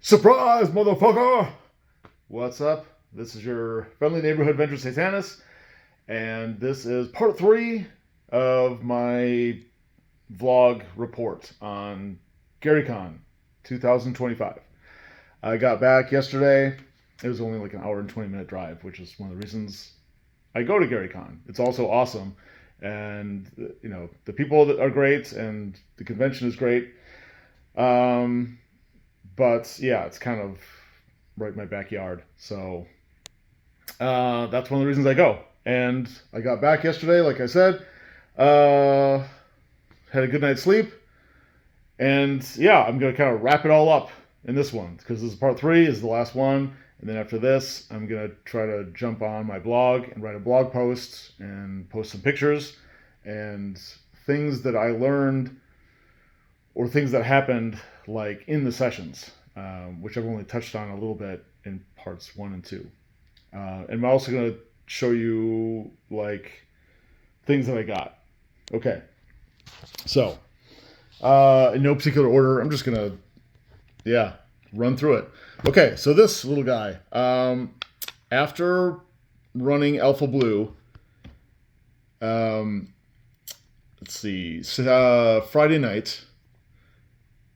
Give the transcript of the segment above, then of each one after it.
Surprise, motherfucker! What's up? This is your friendly neighborhood Venger Satanis, and this is part 3 of my vlog report on GaryCon 2025. I got back yesterday. It was only like an hour and 20-minute drive, which is one of the reasons I go to GaryCon. It's also awesome, and the people that are great, and the convention is great. But yeah, it's kind of right in my backyard. So that's one of the reasons I go. And I got back yesterday, like I said. Had a good night's sleep. And yeah, I'm going to kind of wrap it all up in this one, because this is part 3, is the last one. And then after this, I'm going to try to jump on my blog and write a blog post and post some pictures and things that I learned or things that happened like in the sessions, which I've only touched on a little bit in parts 1 and 2. And I'm also going to show you like things that I got. Okay. So, in no particular order, I'm just going to, run through it. Okay, so this little guy, after running Alpha Blue, let's see, Friday night,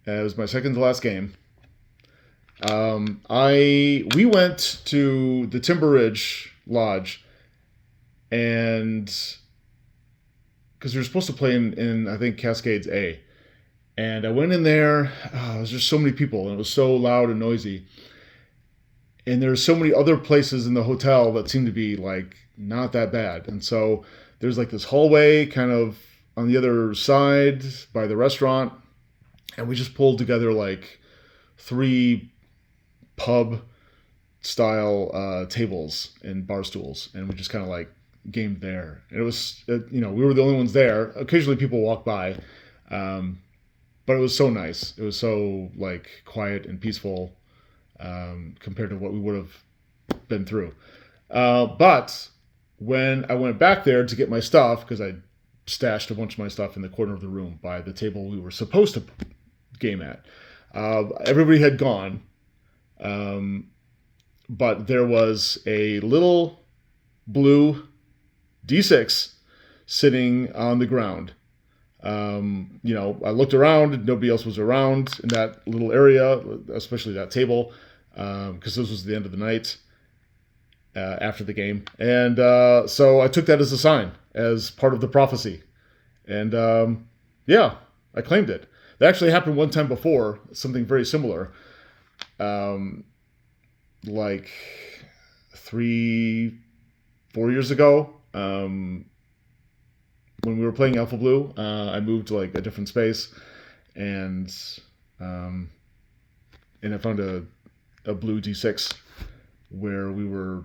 it was my second to last game. We went to the Timber Ridge Lodge, and because we were supposed to play in I think Cascades A, and I went in there. There was just so many people, and it was so loud and noisy. And there's so many other places in the hotel that seemed to be like not that bad, and so there's like this hallway kind of on the other side by the restaurant. And we just pulled together like 3 pub style tables and bar stools, and we just kind of like gamed there. And it was, we were the only ones there. Occasionally people walk by, but it was so nice. It was so like quiet and peaceful compared to what we would have been through. But when I went back there to get my stuff, because I stashed a bunch of my stuff in the corner of the room by the table we were supposed to game at. Everybody had gone, but there was a little blue D6 sitting on the ground. I looked around, nobody else was around in that little area, especially that table, because this was the end of the night after the game. And so I took that as a sign, as part of the prophecy. And I claimed it. That actually happened one time before, something very similar. Like 3-4 years ago, when we were playing Alpha Blue, I moved to like a different space, and I found a blue D6 where we were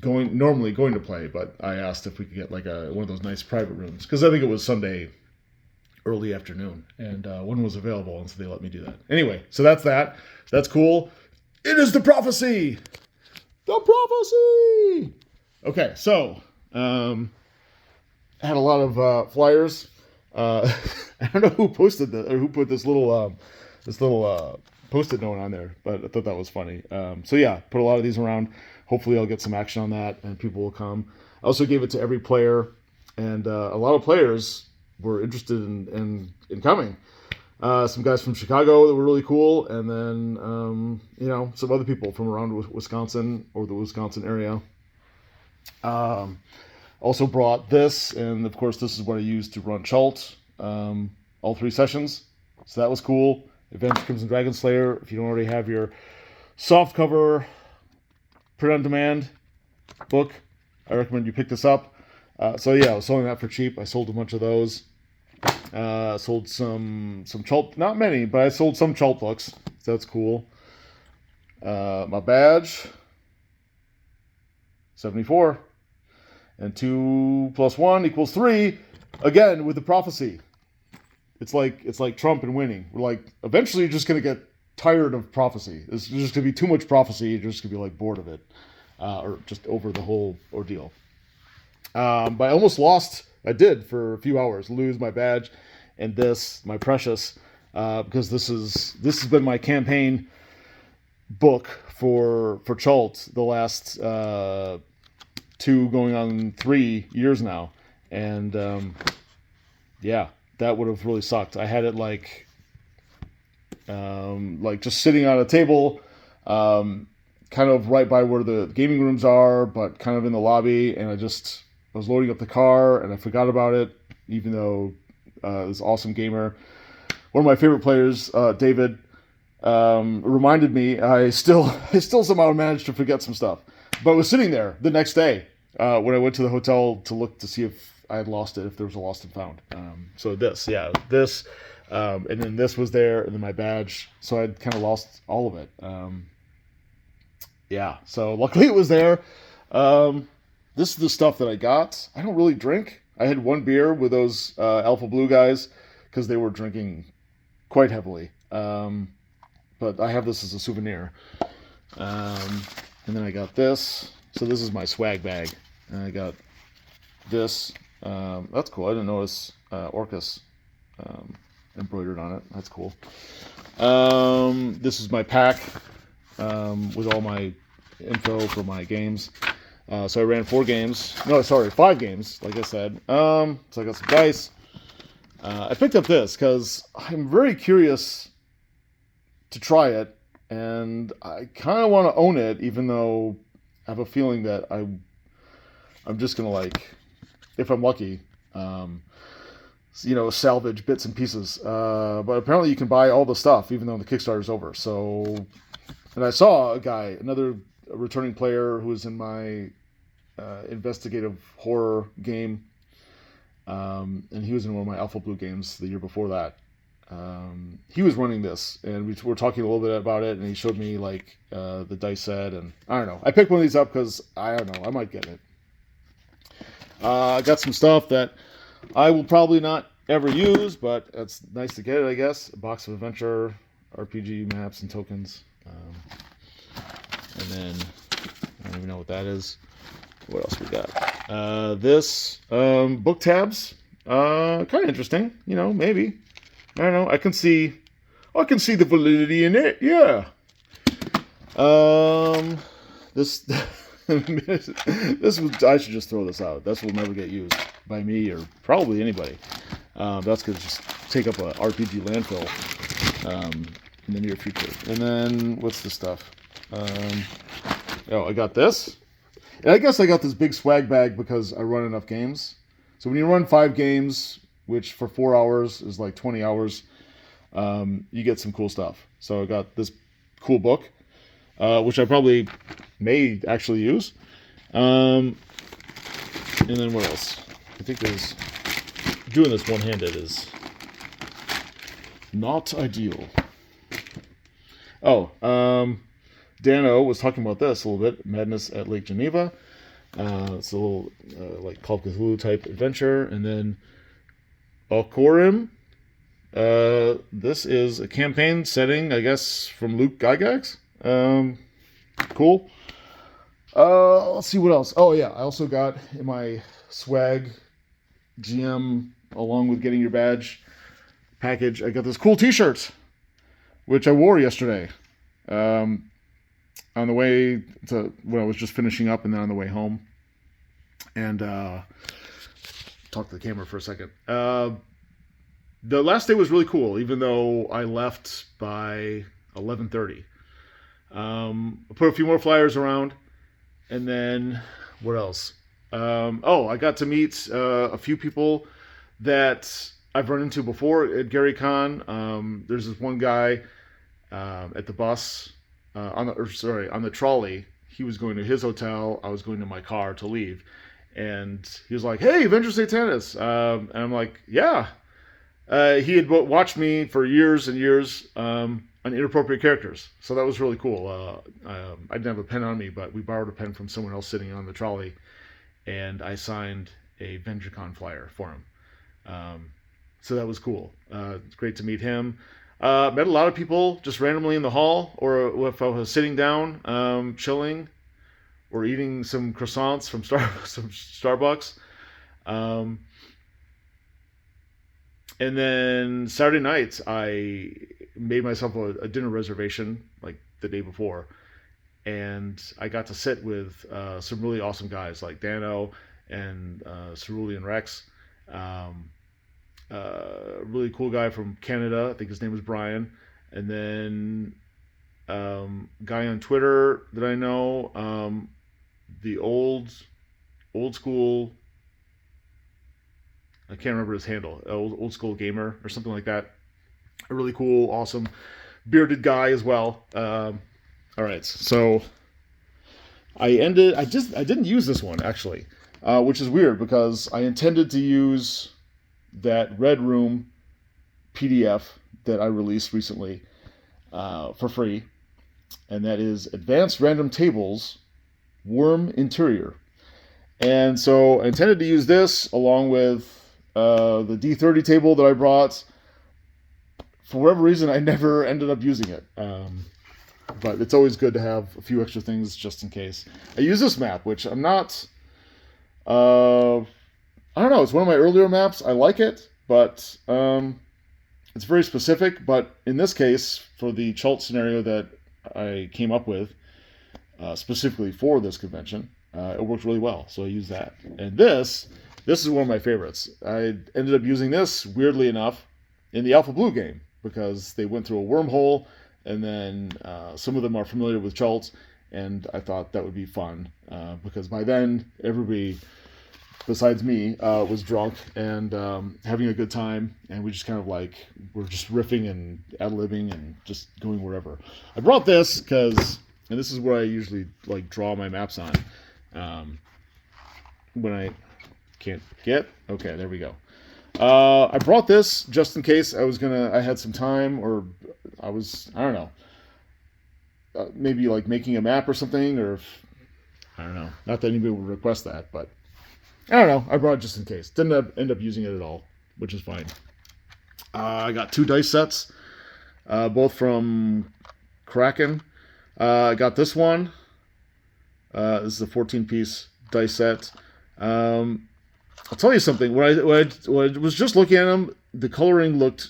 normally going to play, but I asked if we could get like one of those nice private rooms, because I think it was Sunday early afternoon, and one was available, and so they let me do that. Anyway, so that's that. That's cool. It is the prophecy! The prophecy! Okay, so, I had a lot of flyers. I don't know who posted that, or who put this little post-it note on there, but I thought that was funny. So yeah, put a lot of these around. Hopefully I'll get some action on that, and people will come. I also gave it to every player, and a lot of players were interested in coming. Some guys from Chicago that were really cool, and then some other people from around Wisconsin or the Wisconsin area. Also brought this, and of course this is what I used to run Chult, all 3 sessions. So that was cool. Adventure Crimson Dragon Slayer. If you don't already have your softcover print on demand book, I recommend you pick this up. So yeah, I was selling that for cheap. I sold a bunch of those. Sold some Chult, not many, but I sold some Chult books. So that's cool. My badge, 74. And 2 + 1 = 3. Again, with the prophecy. It's like Trump and winning. We're like, eventually you're just going to get tired of prophecy. There's just going to be too much prophecy. You're just going to be like bored of it. Or just over the whole ordeal. But I almost lost. I did for a few hours lose my badge and this, my precious, because this has been my campaign book for Chult the last 2 going on 3 years now, and yeah, that would have really sucked. I had it like just sitting on a table, kind of right by where the gaming rooms are, but kind of in the lobby. And I was loading up the car, and I forgot about it, even though this awesome gamer, one of my favorite players, David, reminded me. I still somehow managed to forget some stuff, but it was sitting there the next day when I went to the hotel to look to see if I had lost it, if there was a lost and found. So this, and then this was there, and then my badge. So I'd kind of lost all of it. Yeah, so luckily it was there. This is the stuff that I got. I don't really drink. I had 1 beer with those Alpha Blue guys because they were drinking quite heavily. But I have this as a souvenir. And then I got this. So this is my swag bag. And I got this. That's cool. I didn't notice Orcus embroidered on it. That's cool. This is my pack with all my info for my games. So I ran 5 games, like I said. So I got some dice. I picked up this because I'm very curious to try it, and I kind of want to own it, even though I have a feeling that I'm just gonna, like, if I'm lucky, salvage bits and pieces. But apparently you can buy all the stuff, even though the Kickstarter's over. So, and I saw another returning player who was in my investigative horror game, and he was in one of my Alpha Blue games the year before that. He was running this, and we were talking a little bit about it, and he showed me the dice set, and I don't know. I picked one of these up because I don't know, I might get it. I got some stuff that I will probably not ever use, but it's nice to get it, I guess. A box of adventure, RPG maps, and tokens. And then I don't even know what that is. What else we got? This book tabs. Kind of interesting. Maybe. I don't know. I can see the validity in it. Yeah. This this was. I should just throw this out. This will never get used by me or probably anybody. That's gonna just take up a RPG landfill in the near future. And then what's this stuff? I got this. And I guess I got this big swag bag because I run enough games. So when you run 5 games, which for 4 hours is like 20 hours, you get some cool stuff. So I got this cool book, which I probably may actually use. And then what else? I think doing this one-handed is not ideal. Dano was talking about this a little bit. Madness at Lake Geneva. It's a little like Call of Cthulhu type adventure. And then Alcorim. This is a campaign setting, I guess, from Luke Gygax. Cool. Let's see what else. Oh yeah, I also got in my swag GM, along with getting your badge package, I got this cool t-shirt, which I wore yesterday. On the way to when I was just finishing up, and then on the way home, and talk to the camera for a second. The last day was really cool, even though I left by 11:30. I put a few more flyers around, and then what else? I got to meet a few people that I've run into before at GaryCon. There's this one guy at the bus. On the trolley. He was going to his hotel. I was going to my car to leave, and he was like, "Hey, Venger Satanis," and I'm like, "Yeah." He had watched me for years and years on inappropriate characters, so that was really cool. I didn't have a pen on me, but we borrowed a pen from someone else sitting on the trolley, and I signed a VengerCon flyer for him. So that was cool. It's great to meet him. Met a lot of people just randomly in the hall, or if I was sitting down, chilling, or eating some croissants from Starbucks. And then Saturday nights, I made myself a dinner reservation like the day before, and I got to sit with some really awesome guys like Dano and Cerulean Rex. Um, really cool guy from Canada. I think his name was Brian. And then guy on Twitter that I know, the old school. I can't remember his handle. Old school gamer or something like that. A really cool, awesome, bearded guy as well. All right, so I didn't use this one actually, which is weird because I intended to use that Red Room PDF that I released recently for free, and that is Advanced Random Tables Worm Interior. And so I intended to use this along with the D30 table that I brought. For whatever reason, I never ended up using it. But it's always good to have a few extra things just in case. I use this map, which I'm not... I don't know, it's one of my earlier maps. I like it, but it's very specific. But in this case, for the Chult scenario that I came up with, specifically for this convention, it worked really well. So I used that. And this is one of my favorites. I ended up using this, weirdly enough, in the Alpha Blue game, because they went through a wormhole, and then some of them are familiar with Chult, and I thought that would be fun, because by then, everybody, besides me, was drunk and having a good time, and we just kind of we're just riffing and ad-libbing and just going wherever. I brought this because, and this is where I usually draw my maps on, when I can't get, okay, there we go. I brought this just in case I had some time, or I don't know, maybe making a map or something, or I don't know. Not that anybody would request that, but I don't know. I brought it just in case. Didn't end up using it at all, which is fine. I got 2 dice sets, both from Kraken. I got this one. This is a 14-piece dice set. I'll tell you something. When I was just looking at them, the coloring looked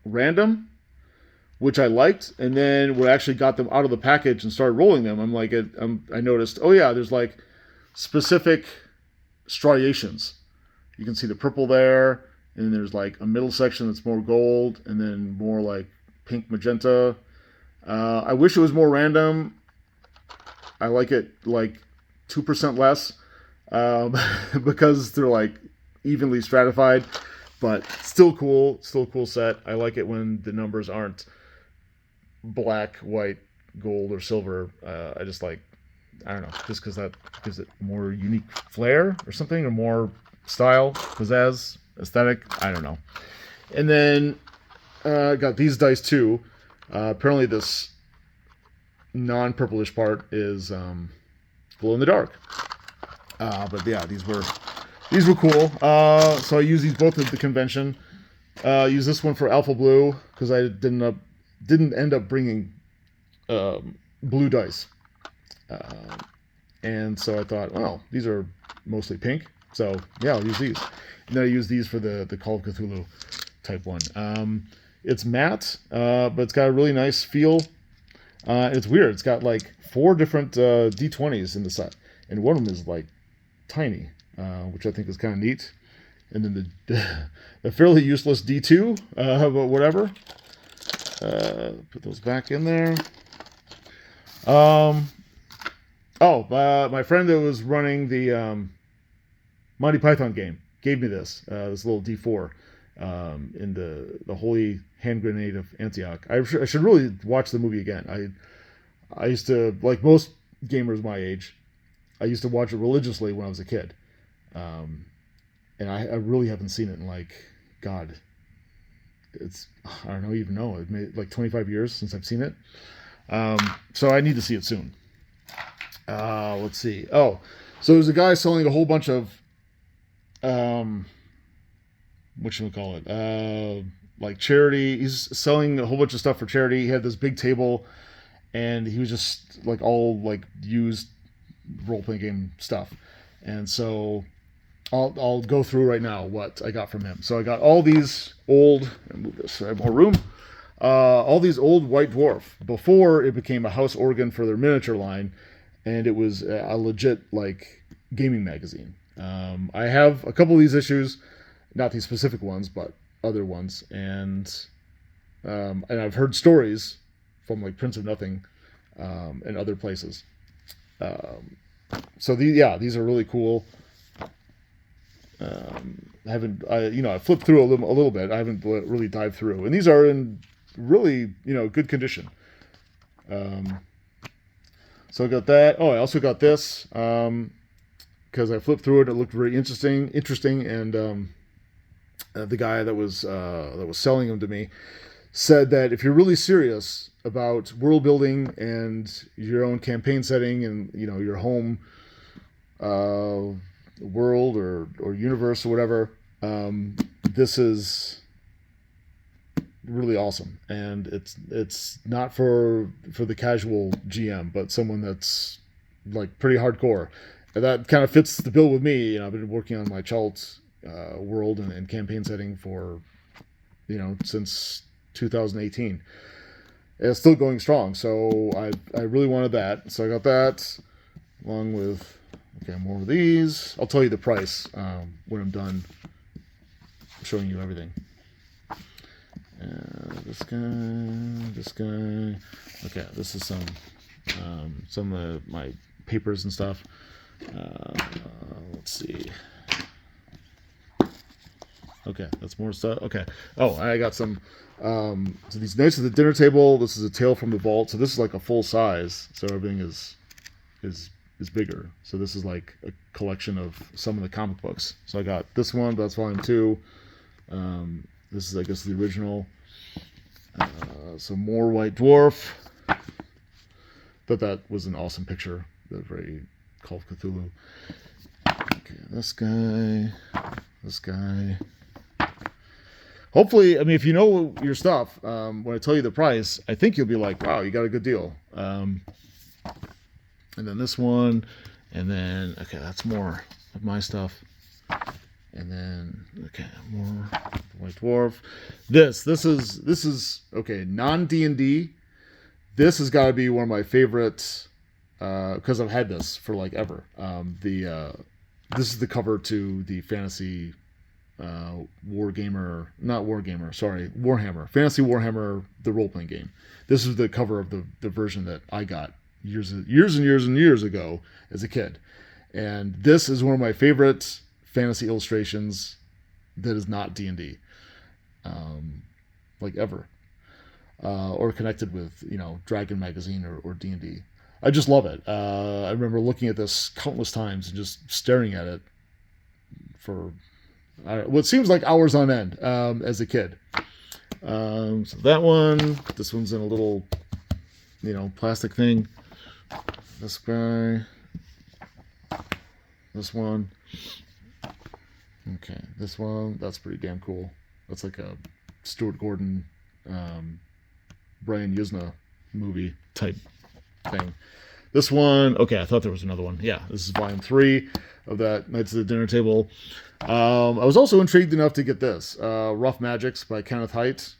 random, which I liked. And then when I actually got them out of the package and started rolling them, I noticed, oh yeah, there's specific striations. You can see the purple there, and then there's a middle section that's more gold, and then more pink magenta. I wish it was more random. I like it 2% less. Because they're evenly stratified, but still cool set. I like it when the numbers aren't black, white, gold, or silver. I just I don't know, just because that gives it more unique flair or something, or more style, pizzazz, aesthetic. I don't know. And then I got these dice too. Apparently this non-purplish part is glow in the dark. But yeah, these were cool. So I used these both at the convention. Used this one for Alpha Blue because I didn't end up bringing blue dice, and so I thought, well, these are mostly pink, so yeah, I'll use these. And then I use these for the Call of Cthulhu type one. It's matte, but it's got a really nice feel. It's weird. It's got 4 different D20s in the set, and one of them is tiny, which I think is kind of neat. And then the fairly useless D2, but whatever. Put those back in there. My friend that was running the Monty Python game gave me this little D4 in the Holy Hand Grenade of Antioch. I should really watch the movie again. I used to, like most gamers my age, I used to watch it religiously when I was a kid. And I really haven't seen it in God, it's, I don't even know, it's made 25 years since I've seen it. So I need to see it soon. Let's see. Oh, so there's a guy selling a whole bunch of, what should we call it? Charity. He's selling a whole bunch of stuff for charity. He had this big table, and he was just all used role-playing game stuff. And so I'll go through right now what I got from him. So I got all these old, move this so I have more room. all these old White Dwarf before it became a house organ for their miniature line, and it was a legit like gaming magazine. I have a couple of these issues, not these specific ones, but other ones, and I've heard stories from like Prince of Nothing and other places. So these are really cool. I flipped through a little bit. I haven't really dived through, and these are in really good condition. So I got that. Oh, I also got this because I flipped through it. It looked very interesting, and the guy that was selling them to me said that if you're really serious about world building and your own campaign setting and your home world or universe or whatever, this is really awesome. And it's not for the casual GM, but someone that's like pretty hardcore. And that kind of fits the bill with me. I've been working on my Chalt world and campaign setting for since 2018. It's still going strong, so I really wanted that. So I got that along with more of these. I'll tell you the price when I'm done showing you everything. This guy. Okay, this is some of my papers and stuff. Let's see. Okay, that's more stuff. Okay. Oh, I got some. So these Knights of the Dinner Table. This is a Tale from the Vault. So this is like a full size. So everything is bigger. So this is like a collection of some of the comic books. So I got this one. That's volume 2. This is, I guess, the original. Some more White Dwarf. But that was an awesome picture. The very Call of Cthulhu. Okay, this guy. Hopefully, I mean, if you know your stuff, when I tell you the price, I think you'll be like, wow, you got a good deal. And then this one, and then, okay, that's more of my stuff. And then, okay, more White Dwarf. This is okay, non-D&D. This has got to be one of my favorites, because I've had this for like ever. This is the cover to the fantasy Warhammer, Fantasy Warhammer, the role-playing game. This is the cover of the version that I got years and years ago as a kid. And this is one of my favorite fantasy illustrations that is not D&D, like ever, or connected with Dragon Magazine or D&D. I just love it. I remember looking at this countless times and just staring at it for what seems like hours on end as a kid. So that one, this one's in a little, plastic thing. This guy, this one. Okay, this one, that's pretty damn cool. That's like a Stuart Gordon, Brian Yuzna movie type thing. This one, okay, I thought there was another one. Yeah, this is volume 3 of that Knights of the Dinner Table. I was also intrigued enough to get this, Rough Magics by Kenneth Haidt.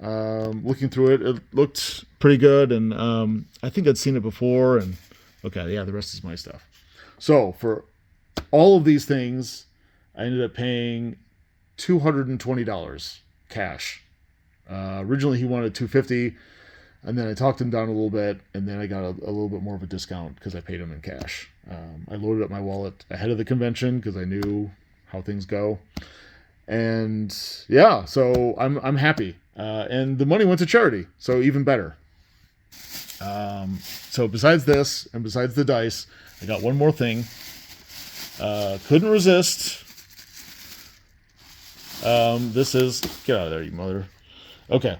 Looking through it, it looked pretty good, and I think I'd seen it before, and okay, yeah, the rest is my stuff. So, for all of these things, I ended up paying $220 cash. Originally, he wanted $250, and then I talked him down a little bit, and then I got a little bit more of a discount because I paid him in cash. I loaded up my wallet ahead of the convention because I knew how things go, and yeah, so I'm happy. And the money went to charity, so even better. So besides this and besides the dice, I got one more thing. Couldn't resist. This is, get out of there, you mother. Okay.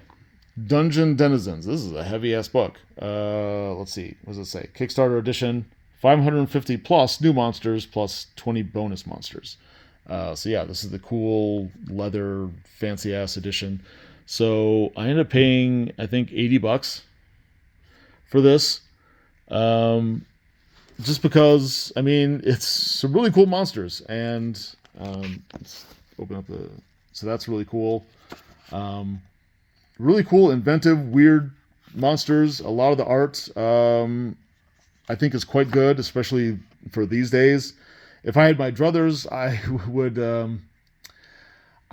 Dungeon Denizens. This is a heavy ass book. Let's see. What does it say? Kickstarter edition. 550 plus new monsters plus 20 bonus monsters. So yeah, this is the cool leather fancy ass edition. So I ended up paying, I think, $80 for this. Just because, I mean, it's some really cool monsters, and let's open up so that's really cool. really cool, inventive, weird monsters. A lot of the art, I think, is quite good, especially for these days. If I had my druthers, I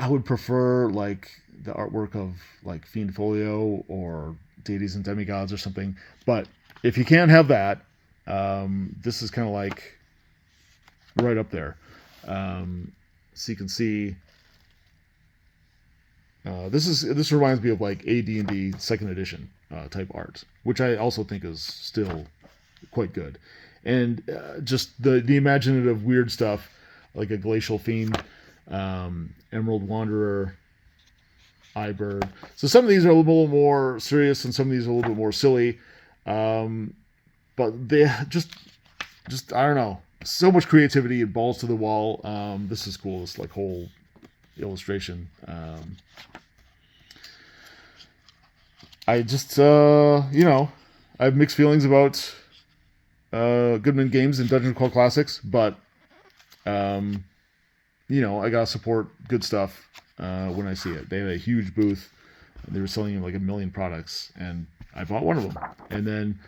would prefer like the artwork of like Fiend Folio or Deities and Demigods or something. But if you can't have that, this is kind of like right up there. So you can see. This reminds me of like AD&D second edition type art, which I also think is still quite good, and just the imaginative weird stuff like a Glacial Fiend, Emerald Wanderer, Eyebird. So some of these are a little more serious, and some of these are a little bit more silly, but they just I don't know, so much creativity and balls to the wall. This is cool. This like whole illustration. I just, I have mixed feelings about Goodman Games and Dungeon Crawl Classics, but, I gotta support good stuff when I see it. They had a huge booth. They were selling like 1 million products, and I bought one of them. And then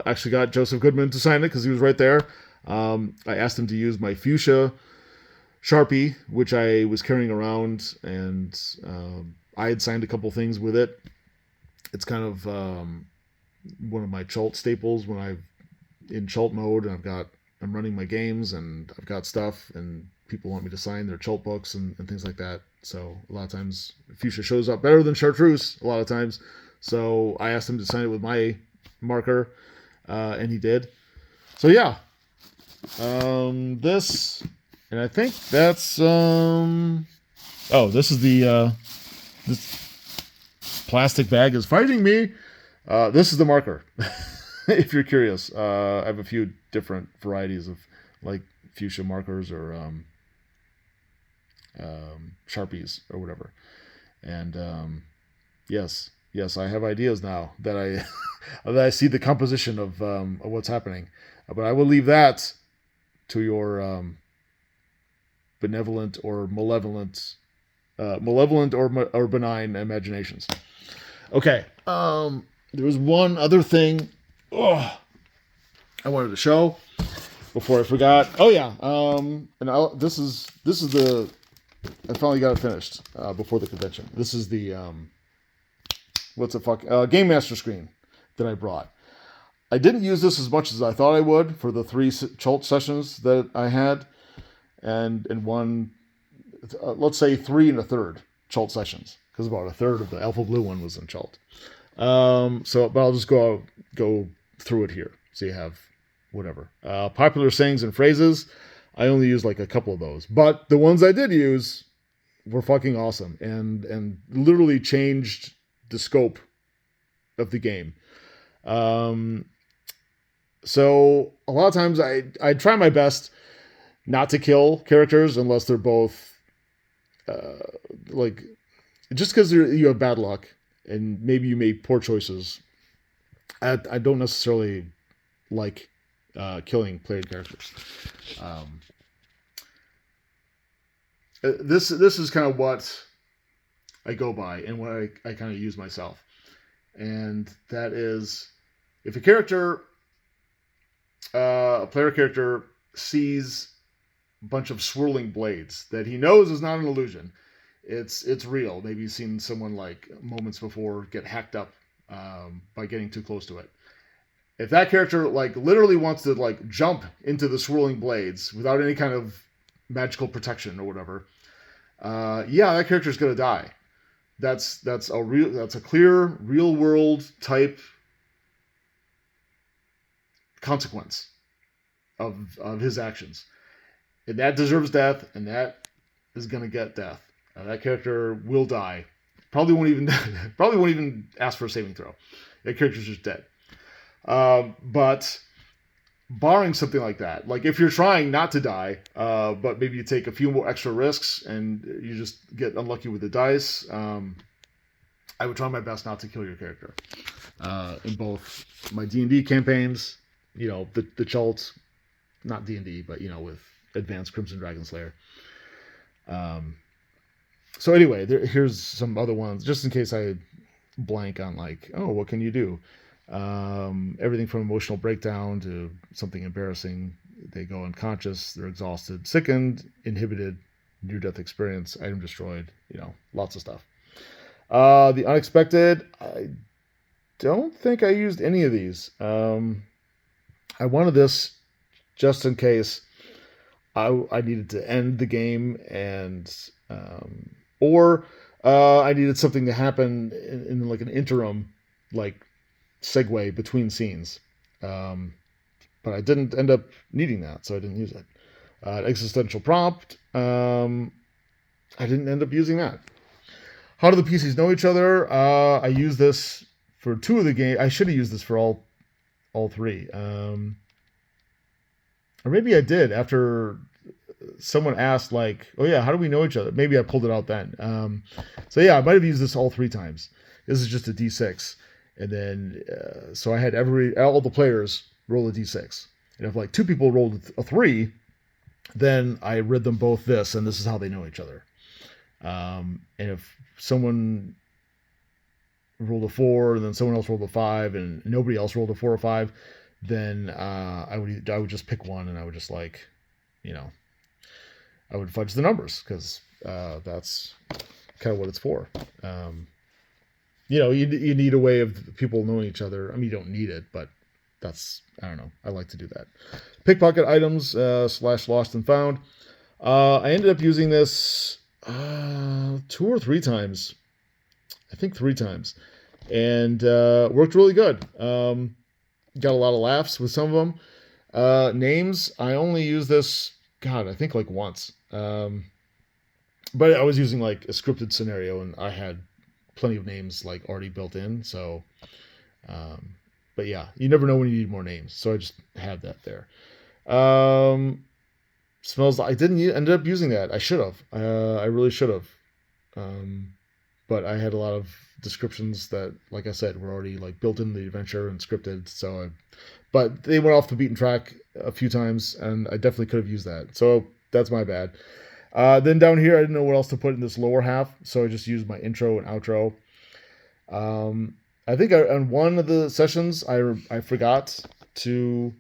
actually got Joseph Goodman to sign it because he was right there. I asked him to use my fuchsia Sharpie, which I was carrying around, and I had signed a couple things with it. It's kind of one of my Chult staples when I'm in Chult mode, and I'm running my games, and I've got stuff, and people want me to sign their Chult books and things like that. So a lot of times Fuchsia shows up better than Chartreuse a lot of times. So I asked him to sign it with my marker, and he did. So yeah, this, and I think that's this is the this plastic bag is fighting me. This is the marker. If you're curious, I have a few different varieties of like fuchsia markers or Sharpies or whatever. And yes, I have ideas now that I see the composition of what's happening. But I will leave that to your benevolent or malevolent or benign imaginations. Okay. There was one other thing I wanted to show before I forgot. Oh yeah. This is the I finally got it finished before the convention. This is the Game Master screen that I brought. I didn't use this as much as I thought I would for the 3 Chult sessions that I had, and one, let's say 3 1/3 Chult sessions, because about 1/3 of the Alpha Blue one was in Chult. But I'll just go through it here, so you have whatever popular sayings and phrases. I only used like a couple of those, but the ones I did use were fucking awesome and literally changed the scope of the game. So a lot of times I try my best not to kill characters unless they're both like, just because you have bad luck and maybe you made poor choices. I don't necessarily like killing played characters. This is kind of what I go by and what I kind of use myself. And that is, if a player character sees a bunch of swirling blades that he knows is not an illusion, it's real. Maybe he's seen someone like moments before get hacked up by getting too close to it. If that character like literally wants to like jump into the swirling blades without any kind of magical protection or whatever, that character is gonna die. That's a clear real world type consequence of his actions, and that deserves death, and that is gonna get death. That character will die. Probably won't even ask for a saving throw. That character's just dead. But barring something like that, like if you're trying not to die, but maybe you take a few more extra risks and you just get unlucky with the dice, I would try my best not to kill your character. In both my D&D campaigns, the Chult, not D&D, but with Advanced Crimson Dragon Slayer. So anyway, here's some other ones, just in case I blank on like, oh, what can you do? Everything from emotional breakdown to something embarrassing. They go unconscious, they're exhausted, sickened, inhibited, near-death experience, item destroyed, lots of stuff. The unexpected, I don't think I used any of these. I wanted this just in case I needed to end the game or I needed something to happen in like an interim, like segue between scenes. But I didn't end up needing that, so I didn't use it. Existential prompt, I didn't end up using that. How do the PCs know each other? I used this for 2 of the game. I should have used this for all 3. Or maybe I did after someone asked, like, oh yeah, how do we know each other? Maybe I pulled it out then. So yeah, I might have used this all 3 times. This is just a D6. And then, so I had all the players roll a D6. And if like 2 people rolled a 3, then I read them both this, and this is how they know each other. And if someone rolled a 4, and then someone else rolled a 5, and nobody else rolled a 4 or 5, then I would just pick one, and I would just like, I would fudge the numbers, because that's kind of what it's for. You need a way of people knowing each other. I mean, you don't need it, but that's, I don't know. I like to do that. Pickpocket items / lost and found. I ended up using this 2 or 3 times. I think 3 times. And worked really good. Got a lot of laughs with some of them. Names, I only use this, I think like once. But I was using like a scripted scenario, and I had plenty of names like already built in. So, but yeah, you never know when you need more names. So I just have that there. Smells like I didn't ended up using that. I should have. I really should have. But I had a lot of descriptions that, like I said, were already like built into the adventure and scripted. But they went off the beaten track a few times, and I definitely could have used that. So that's my bad. Then down here, I didn't know what else to put in this lower half, so I just used my intro and outro. I think on one of the sessions, I forgot to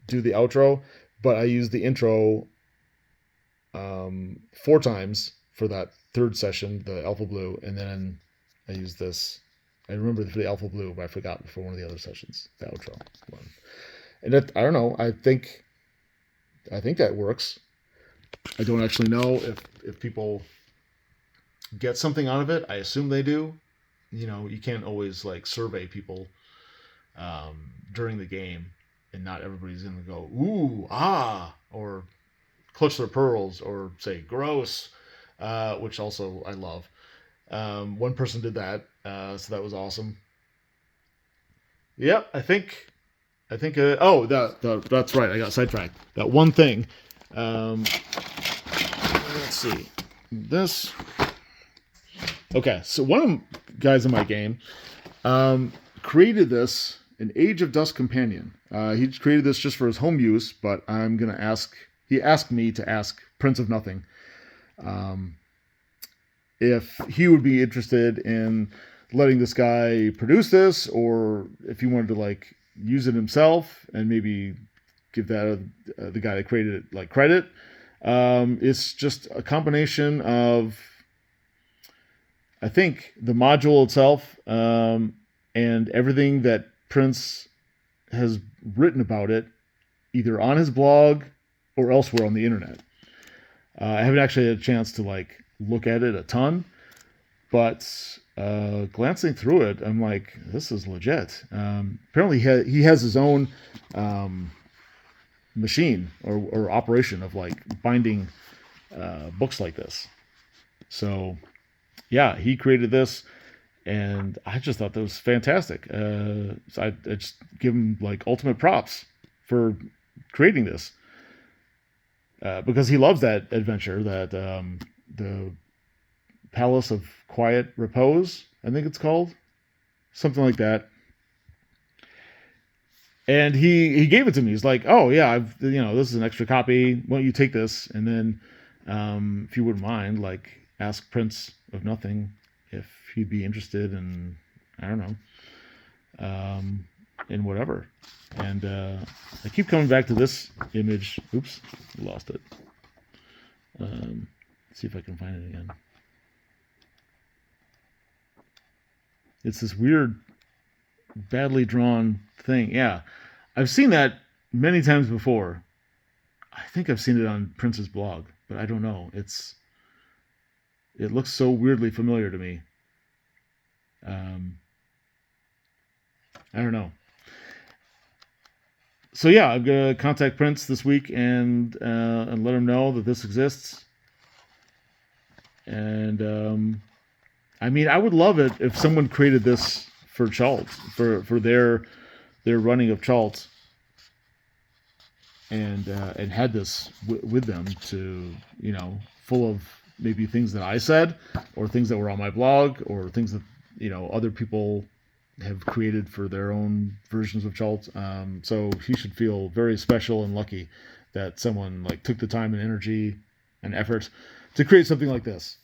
do the outro, but I used the intro 4 times for that 3rd session, the Alpha Blue, and then I used this. I remember for the Alpha Blue, but I forgot for one of the other sessions, the outro one. And that, I don't know. I think that works. I don't actually know if people get something out of it. I assume they do. You can't always like survey people during the game, and not everybody's going to go, ooh, ah, or clutch their pearls, or say gross, which also I love. One person did that, so that was awesome. Yep, I think. That's right. I got sidetracked. That one thing. Let's see. This. Okay, so one of the guys in my game created this, an Age of Dust companion. He created this just for his home use, but I'm going to ask... He asked me to ask Prince of Nothing if he would be interested in letting this guy produce this, or if he wanted to like use it himself and maybe give that the guy that created it like credit. It's just a combination of, I think, the module itself and everything that Prince has written about it, either on his blog or elsewhere on the internet. I haven't actually had a chance to like look at it a ton, but glancing through it, I'm like, this is legit. Apparently he has his own machine or operation of like binding books like this. So yeah, he created this, and I just thought that was fantastic. So I just give him like ultimate props for creating this. Because he loves that adventure, that the Palace of Quiet Repose, I think it's called, something like that. And he gave it to me. He's like, "Oh yeah, this is an extra copy. Why don't you take this? And then, if you wouldn't mind, like, ask Prince of Nothing if he'd be interested in I don't know, and whatever. And I keep coming back to this image. Oops, lost it. Let's see if I can find it again. It's this weird, badly drawn thing. Yeah, I've seen that many times before. I think I've seen it on Prince's blog, but I don't know. It looks so weirdly familiar to me. I don't know. So yeah, I'm gonna contact Prince this week and let him know that this exists. And I mean, I would love it if someone created this for Chalt, for their running of Chalt, and had this with them to, you know, full of maybe things that I said or things that were on my blog or things that, you know, other people have created for their own versions of Chalt. So he should feel very special and lucky that someone like took the time and energy and effort to create something like this.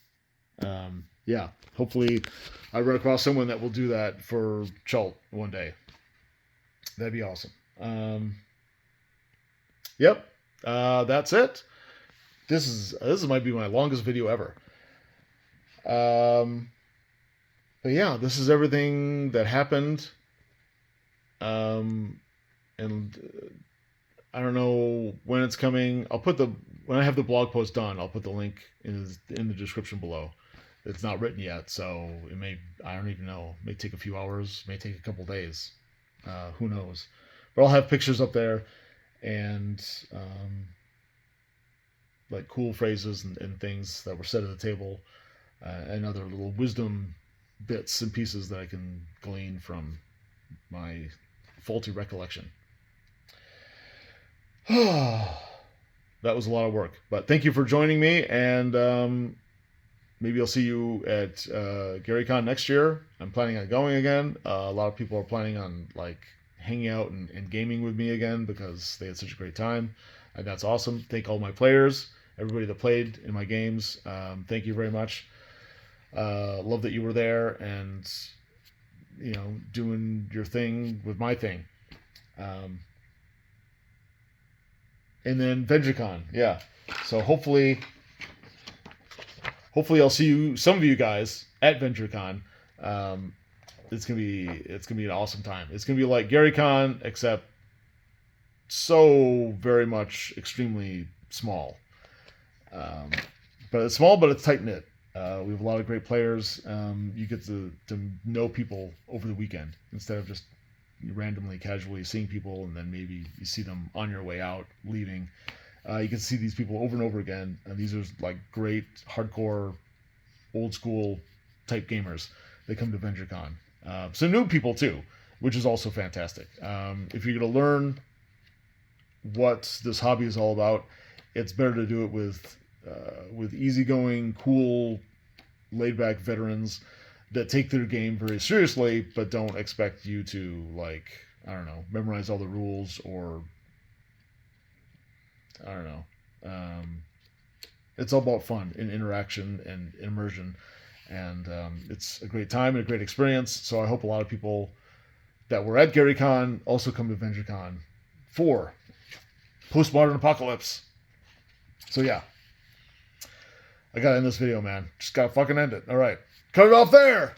Yeah, hopefully I run across someone that will do that for Chalt one day. That'd be awesome. Yep, that's it. This might be my longest video ever. But yeah, this is everything that happened. And I don't know when it's coming. When I have the blog post done, I'll put the link in the description below. It's not written yet, so I don't even know. It may take a few hours, may take a couple days. Who knows? But I'll have pictures up there and like cool phrases and things that were said at the table, and other little wisdom bits and pieces that I can glean from my faulty recollection. That was a lot of work, but thank you for joining me, and maybe I'll see you at GaryCon next year. I'm planning on going again. A lot of people are planning on like hanging out and gaming with me again because they had such a great time, and that's awesome. Thank all my players, everybody that played in my games. Thank you very much. Love that you were there and, you know, doing your thing with my thing. And then VengerCon, yeah. So hopefully I'll see some of you guys at VengerCon. It's gonna be an awesome time. It's gonna be like GaryCon, except so very much extremely small. But it's small, but it's tight knit. We have a lot of great players. You get to know people over the weekend instead of just randomly, casually seeing people, and then maybe you see them on your way out, leaving. You can see these people over and over again, and these are like great, hardcore, old school type gamers. They come to VengerCon. Some new people too, which is also fantastic. If you're going to learn what this hobby is all about, it's better to do it with easygoing, cool, laid-back veterans that take their game very seriously, but don't expect you to, like, I don't know, memorize all the rules or, I don't know. It's all about fun and interaction and immersion, and it's a great time and a great experience. So I hope a lot of people that were at GaryCon also come to VengerCon for Postmodern Apocalypse. So yeah. I gotta end this video, man. Just gotta fucking end it. All right. Cut it off there.